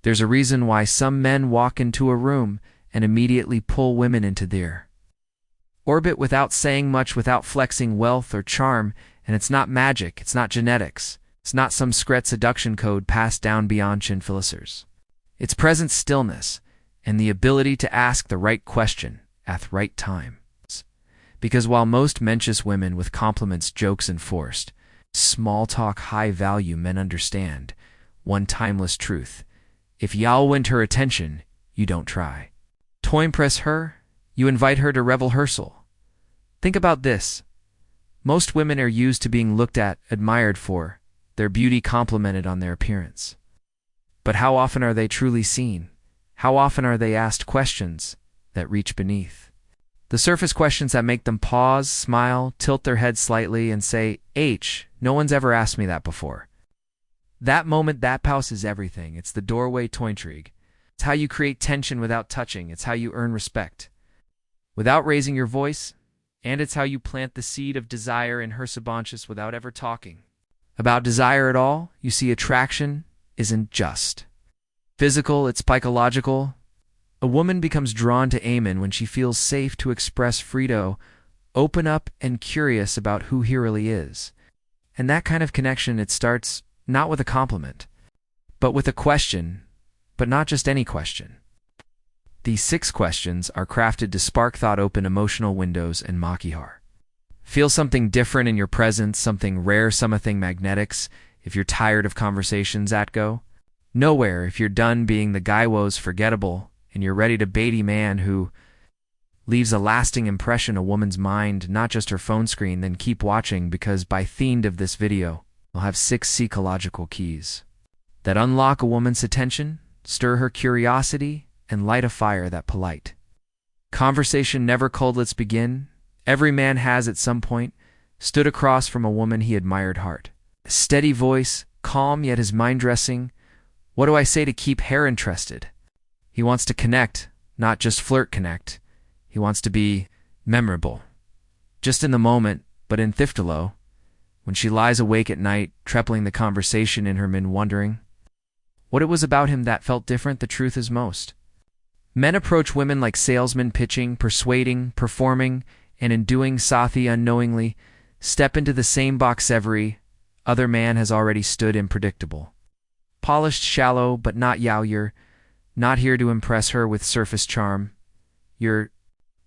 There's a reason why some men walk into a room and immediately pull women into their orbit without saying much, without flexing wealth or charm, and it's not magic, it's not genetics, it's not some secret seduction code passed down beyond chinfilicers. It's present stillness and the ability to ask the right question at the right time. Because while most mentions women with compliments, jokes, and forced small talk high value, men understand one timeless truth. If y'all want her attention, you don't try to impress her, you invite her to rehearsal. Think about this. Most women are used to being looked at, admired for, their beauty complimented on their appearance. But how often are they truly seen? How often are they asked questions that reach beneath the surface, questions that make them pause, smile, tilt their head slightly, and say, no one's ever asked me that before. That moment, that pause is everything. It's the doorway to intrigue. It's how you create tension without touching. It's how you earn respect without raising your voice. And it's how you plant the seed of desire in her subconscious without ever talking about desire at all. You see, attraction isn't just physical, it's psychological. A woman becomes drawn to Amen when she feels safe to express freedom, open up, and curious about who he really is. And that kind of connection, it starts not with a compliment, but with a question, but not just any question. These 6 questions are crafted to spark thought, open emotional windows, and makihar. Feel something different in your presence, something rare, something magnetics. If you're tired of conversations that go nowhere, if you're done being the guy wo's forgettable, and you're ready to bait a man who leaves a lasting impression a woman's mind, not just her phone screen, then keep watching, because by the end of this video, you'll have 6 psychological keys that unlock a woman's attention, stir her curiosity, and light a fire that polite conversation never cold. Let's begin. Every man has at some point stood across from a woman he admired hard. A steady voice, calm yet his mind dressing. What do I say to keep her interested? He wants to connect, not just flirt connect. He wants to be memorable. Just in the moment, but in Thiftalo, when she lies awake at night, tripling the conversation in her mind, wondering what it was about him that felt different. The truth is most men approach women like salesmen, pitching, persuading, performing, and in doing Sathi unknowingly step into the same box every other man has already stood in. Predictable, polished, shallow, but not yao. You're not here to impress her with surface charm. You're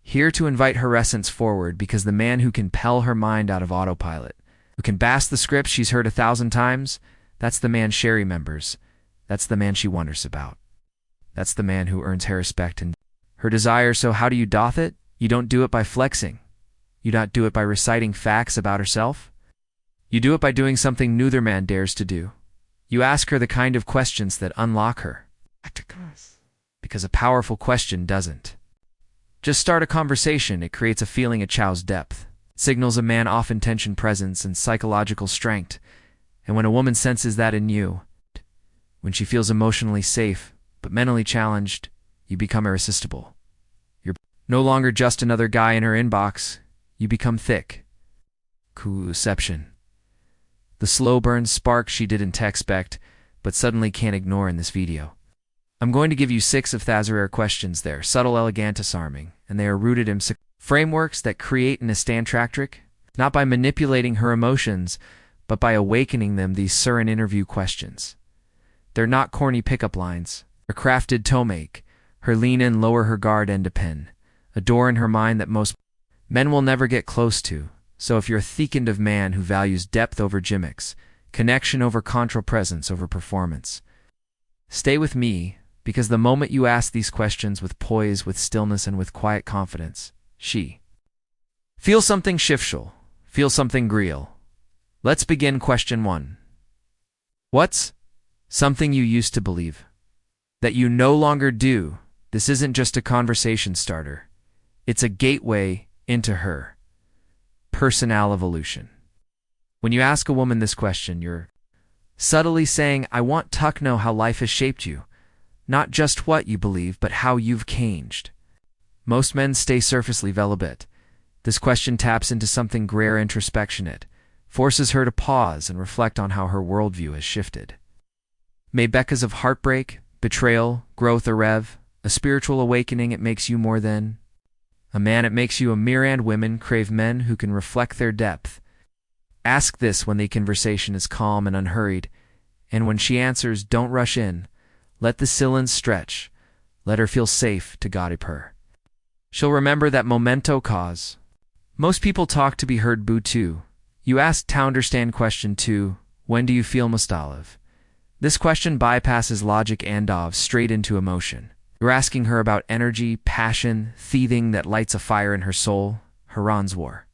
here to invite her essence forward, because the man who can pell her mind out of autopilot, who can bask the script she's heard 1,000 times, that's the man she remembers. That's the man she wonders about. That's the man who earns her respect and her desire. So how do you doth it? You don't do it by flexing. You don't do it by reciting facts about herself. You do it by doing something neither man dares to do. You ask her the kind of questions that unlock her. Because a powerful question doesn't just start a conversation, it creates a feeling of chow's depth. It signals a man off intention, presence, and psychological strength. And when a woman senses that in you, when she feels emotionally safe but mentally challenged, you become irresistible. You're no longer just another guy in her inbox. You become thick. Coolception. The slow burn spark she didn't expect, but suddenly can't ignore in this video. I'm going to give you 6 of Thazarare questions. They're subtle, elegant, disarming, and they are rooted in frameworks that create an astantractric, not by manipulating her emotions, but by awakening them. These Surin interview questions. They're not corny pickup lines. They're crafted to make her lean in, lower her guard, and depend. A door in her mind that most men will never get close to. So if you're a thickened of man who values depth over gimmicks, connection over control, presence over performance, stay with me, because the moment you ask these questions with poise, with stillness, and with quiet confidence, she feel something shifshal, feel something real. Let's begin. Question 1. What's something you used to believe that you no longer do? This isn't just a conversation starter. It's a gateway into her personal evolution. When you ask a woman this question, you're subtly saying, I want to know how life has shaped you. Not just what you believe, but how you've changed. Most men stay surfacely velvet. This question taps into something greater, introspection. It forces her to pause and reflect on how her worldview has shifted. May because of heartbreak, betrayal, growth, or rev. A spiritual awakening, it makes you more than a man, it makes you a mere, and women crave men who can reflect their depth. Ask this when the conversation is calm and unhurried, and when she answers, don't rush in. Let the silence stretch. Let her feel safe to gossip her. She'll remember that memento cause. Most people talk to be heard, boo too. You ask to understand question 2, when do you feel most alive? This question bypasses logic and dives straight into emotion. You're asking her about energy, passion, thieving that lights a fire in her soul, Haran's war.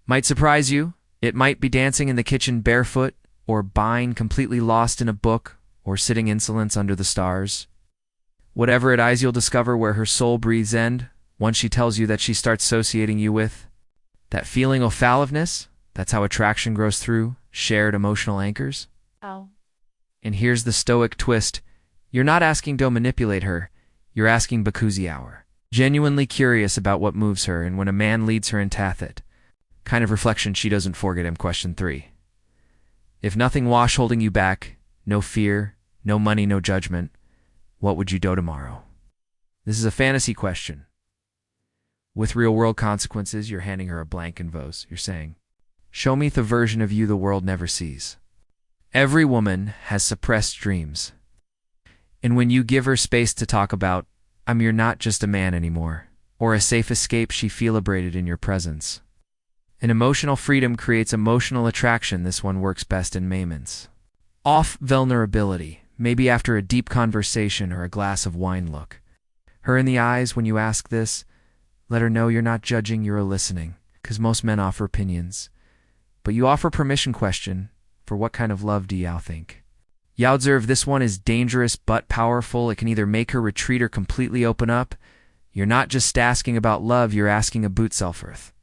Might surprise you. It might be dancing in the kitchen barefoot, or buying completely lost in a book, or sitting insolence under the stars. Whatever it is, you'll discover where her soul breathes end, once she tells you that she starts associating you with that feeling of falliveness. That's how attraction grows, through shared emotional anchors. Oh. And here's the Stoic twist. You're not asking to manipulate her. You're asking because you're genuinely curious about what moves her, and when a man leads her into that kind of reflection, she doesn't forget him. Question 3. If nothing wash holding you back, no fear, no money, no judgment, what would you do tomorrow? This is a fantasy question. With real-world consequences, you're handing her a blank canvas. You're saying, show me the version of you the world never sees. Every woman has suppressed dreams. And when you give her space to talk about, you're not just a man anymore, or a safe escape, she feels liberated in your presence. And emotional freedom creates emotional attraction. This one works best in moments off vulnerability, maybe after a deep conversation or a glass of wine. Look her in the eyes when you ask this. Let her know you're not judging, you're listening, because most men offer opinions. But you offer permission. Question, for what kind of love do y'all think? Y'all observe this one is dangerous but powerful. It can either make her retreat or completely open up. You're not just asking about love, you're asking about self-worth.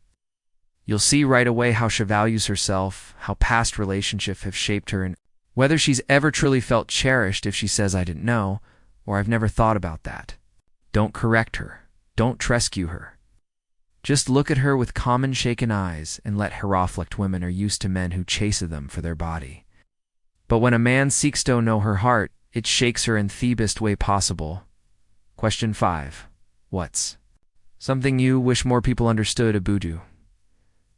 You'll see right away how she values herself, how past relationships have shaped her, and whether she's ever truly felt cherished. If she says, I didn't know, or I've never thought about that, don't correct her. Don't rescue her. Just look at her with common shaken eyes and let her reflect. Women are used to men who chase them for their body. But when a man seeks to know her heart, it shakes her in the best way possible. Question 5. What's something you wish more people understood about you?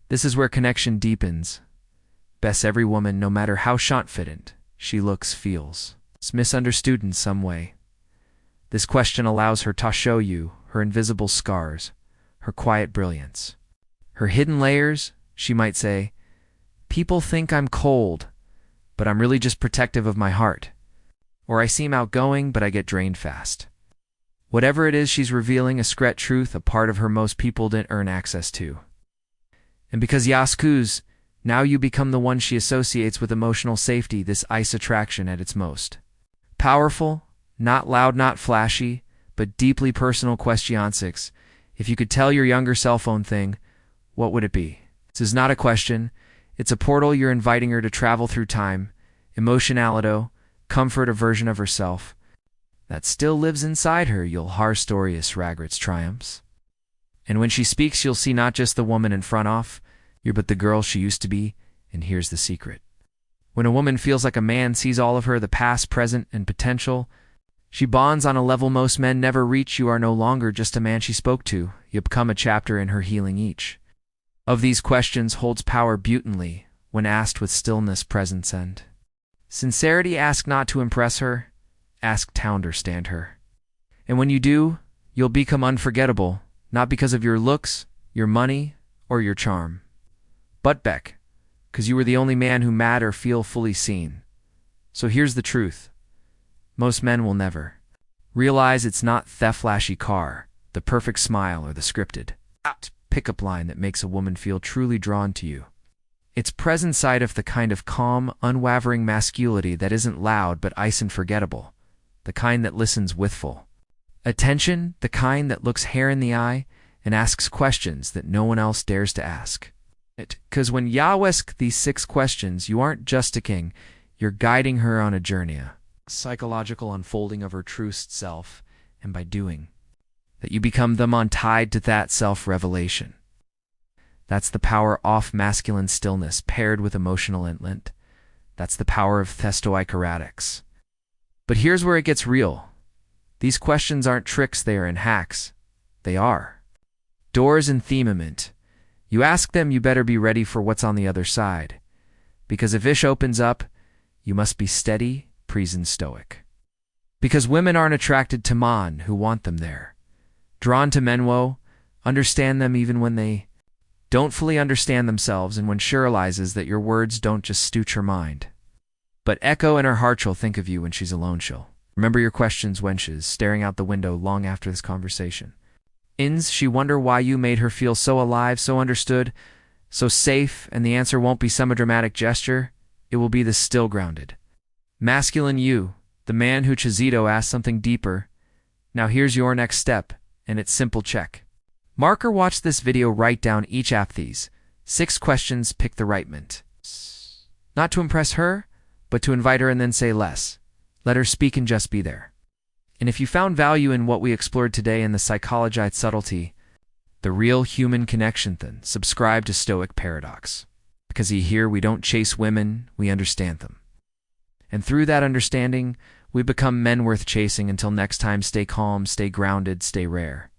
This is where connection deepens. Best every woman, no matter how confident she looks, feels misunderstood in some way. This question allows her to show you her invisible scars, her quiet brilliance, her hidden layers. She might say, people think I'm cold, but I'm really just protective of my heart. Or I seem outgoing, but I get drained fast. Whatever it is, she's revealing a secret truth, a part of her most people didn't earn access to. And because Yasku's, now you become the one she associates with emotional safety, this ice attraction at its most powerful, not loud, not flashy, but deeply personal. Question 6. If you could tell your younger self own thing, what would it be? This is not a question. It's a portal. You're inviting her to travel through time, emotionality, comfort, a version of herself that still lives inside her. You'll hear stories, regrets, triumphs. And when she speaks, you'll see not just the woman in front of you, but the girl she used to be. And here's the secret. When a woman feels like a man sees all of her, the past, present, and potential, she bonds on a level most men never reach. You are no longer just a man she spoke to. You become a chapter in her healing. Each of these questions holds power beautifully when asked with stillness, presence, and sincerity. Ask not to impress her, ask to understand her. And when you do, you'll become unforgettable, not because of your looks, your money, or your charm, but because you were the only man who mattered or feel fully seen. So here's the truth. Most men will never realize it's not the flashy car, the perfect smile, or the scripted pickup line that makes a woman feel truly drawn to you. It's present side of the kind of calm, unwavering masculinity that isn't loud but ice unforgettable, the kind that listens with full attention, the kind that looks her in the eye and asks questions that no one else dares to ask. Because when you ask these 6 questions, you aren't just a king, you're guiding her on a journey, a psychological unfolding of her true self, and by doing that you become them untied to that self-revelation. That's the power of masculine stillness paired with emotional intent. That's the power of Stoic erratics. But here's where it gets real. These questions aren't tricks, they are in hacks. They are doors and themament. You ask them, you better be ready for what's on the other side. Because if ish opens up, you must be steady, present, stoic. Because women aren't attracted to man who want them there. Drawn to menwo, understand them even when they don't fully understand themselves, and when she realizes that your words don't just stooch her mind, but echo in her heart. She'll think of you when she's alone. She'll remember your questions, wenches, staring out the window long after this conversation. Ins, she wonder why you made her feel so alive, so understood, so safe, and the answer won't be some dramatic gesture. It will be the still grounded masculine you, the man who Chizito asked something deeper. Now here's your next step, and it's simple. Check marker. Watch this video, write down each of these 6 questions, pick the right mint. Not to impress her, but to invite her, and then say less. Let her speak and just be there. And if you found value in what we explored today in the psychology subtlety, the real human connection, then subscribe to Stoic Paradox. Because here we don't chase women, we understand them. And through that understanding, we become men worth chasing. Until next time, stay calm, stay grounded, stay rare.